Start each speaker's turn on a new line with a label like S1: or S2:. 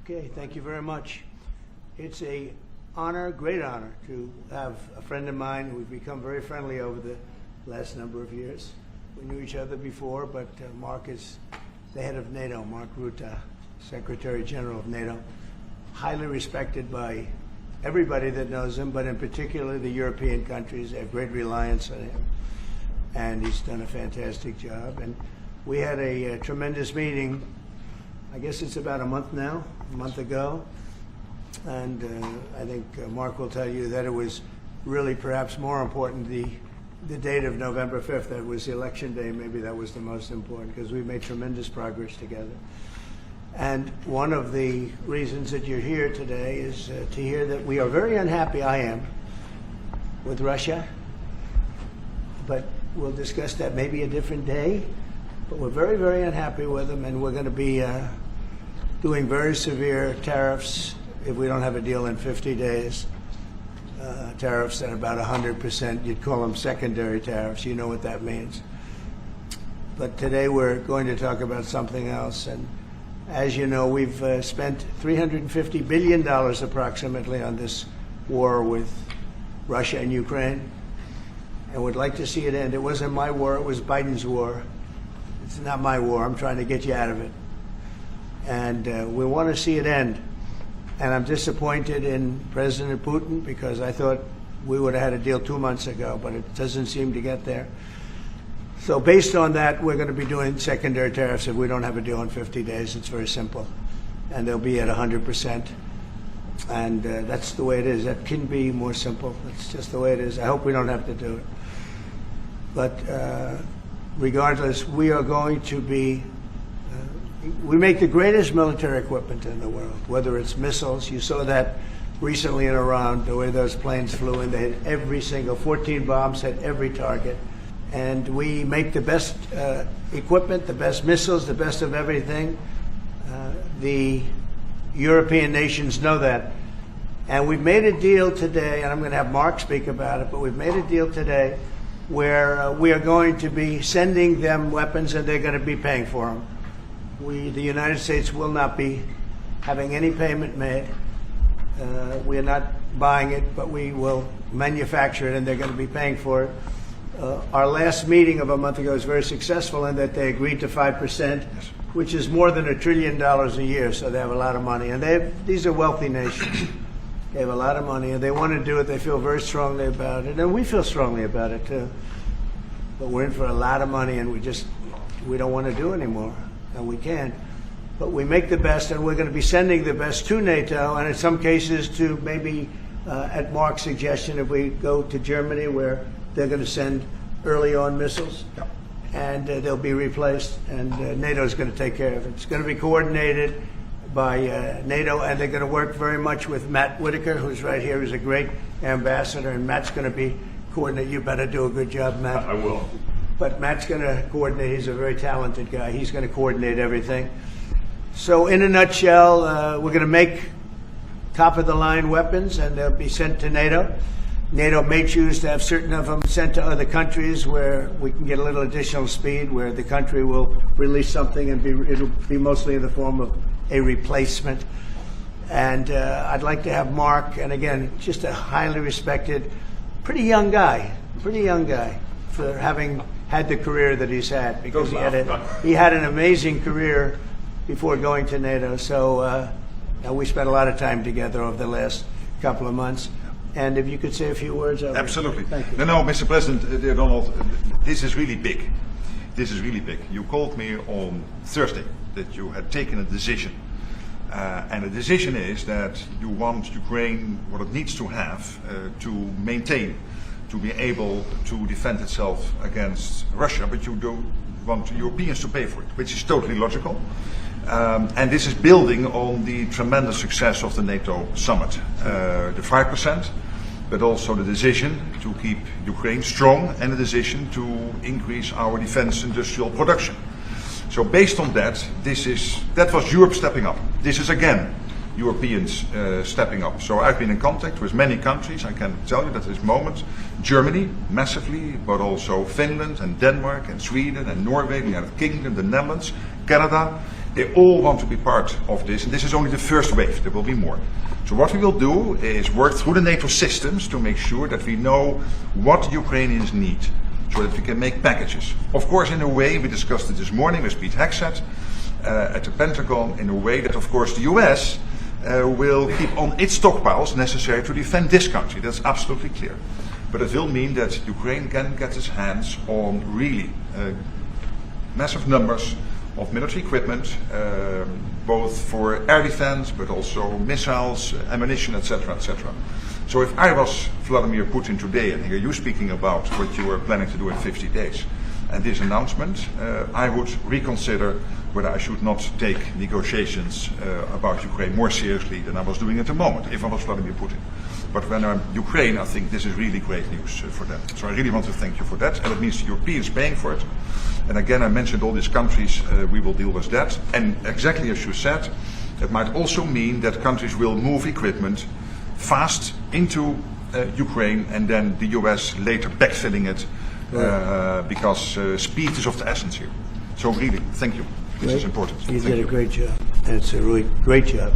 S1: Okay, thank you very much. It's a honor, great honor, to have a friend of mine. We've become very friendly over the last number of years. We knew each other before, but Mark is the head of NATO, Mark Rutte, Secretary General of NATO, highly respected by everybody that knows him, but in particular the European countries. They have great reliance on him, and he's done a fantastic job. And we had a tremendous meeting, I guess it's about a month ago, and I think Mark will tell you that it was really perhaps more important the date of November 5th. That was the election day. Maybe that was the most important, because we made tremendous progress together. And one of the reasons that you're here today is to hear that we are very unhappy, I am, with Russia, but we'll discuss that maybe a different day. But we're very, very unhappy with them, and we're going to be doing very severe tariffs if we don't have a deal in 50 days. Tariffs at about 100%. You'd call them secondary tariffs. You know what that means. But today we're going to talk about something else. And as you know, we've spent $350 billion approximately on this war with Russia and Ukraine, and would like to see it end. It wasn't my war, it was Biden's war. It's not my war. I'm trying to get you out of it. And we want to see it end. And I'm disappointed in President Putin, because I thought we would have had a deal 2 months ago, but it doesn't seem to get there. So based on that, we're going to be doing secondary tariffs if we don't have a deal in 50 days. It's very simple. And they'll be at 100%. And that's the way it is. That can be more simple. It's just the way it is. I hope we don't have to do it. But regardless, we are going to be we make the greatest military equipment in the world, whether it's missiles. You saw that recently in Iran, the way those planes flew in. They hit every single, 14 bombs hit every target. And we make the best equipment, the best missiles, the best of everything. The European nations know that. And we've made a deal today, and I'm going to have Mark speak about it, but we've made a deal today where we are going to be sending them weapons, and they're going to be paying for them. The United States will not be having any payment made. We are not buying it, but we will manufacture it, and they're going to be paying for it. Our last meeting of a month ago was very successful in that they agreed to 5%, which is more than $1 trillion a year, so they have a lot of money. And these are wealthy nations. They have a lot of money, and they want to do it. They feel very strongly about it, and we feel strongly about it, too. But we're in for a lot of money, and we don't want to do anymore. And we can, but we make the best, and we're going to be sending the best to NATO, and in some cases to maybe, at Mark's suggestion, if we go to Germany, where they're going to send early on missiles, and they'll be replaced, and NATO is going to take care of it. It's going to be coordinated by NATO, and they're going to work very much with Matt Whitaker, who's right here, who's a great ambassador, and Matt's going to be coordinated. You better do a good job, Matt.
S2: I will.
S1: But Matt's going to coordinate. He's a very talented guy. He's going to coordinate everything. So in a nutshell, we're going to make top-of-the-line weapons, and they'll be sent to NATO. NATO may choose to have certain of them sent to other countries where we can get a little additional speed, where the country will release something, and it'll be mostly in the form of a replacement. And I'd like to have Mark, and again, just a highly respected, pretty young guy, for having had the career that he's had, because he had an amazing career before going to NATO. So we spent a lot of time together over the last couple of months. And if you could say a few words.
S2: Absolutely.
S1: Thank you.
S2: No, Mr. President, dear Donald, this is really big. This is really big. You called me on Thursday that you had taken a decision. And the decision is that you want Ukraine what it needs to have to maintain, to be able to defend itself against Russia, but you don't want Europeans to pay for it, which is totally logical. And this is building on the tremendous success of the NATO summit. The 5%, but also the decision to keep Ukraine strong, and the decision to increase our defense industrial production. So based on that, that was Europe stepping up. This is again Europeans stepping up. So I've been in contact with many countries. I can tell you that at this moment, Germany massively, but also Finland and Denmark and Sweden and Norway, the United Kingdom, the Netherlands, Canada. They all want to be part of this, and this is only the first wave. There will be more. So what we will do is work through the NATO systems to make sure that we know what the Ukrainians need, so that we can make packages. Of course, in a way, we discussed it this morning with Pete Hegseth at the Pentagon, in a way that, of course, the US will keep on its stockpiles necessary to defend this country. That's absolutely clear. But it will mean that Ukraine can get its hands on really massive numbers of military equipment, both for air defense, but also missiles, ammunition, etc., etc. So if I was Vladimir Putin today and hear you speaking about what you are planning to do in 50 days, and this announcement, I would reconsider whether I should not take negotiations about Ukraine more seriously than I was doing at the moment, if I was Vladimir Putin. But when I'm Ukraine, I think this is really great news for them. So I really want to thank you for that, and it means the Europeans paying for it. And again, I mentioned all these countries, we will deal with that. And exactly as you said, it might also mean that countries will move equipment fast into Ukraine, and then the US later backfilling it, because speed is of the essence here. So really, thank you. This is important.
S1: You did a great job, and it's a really great job.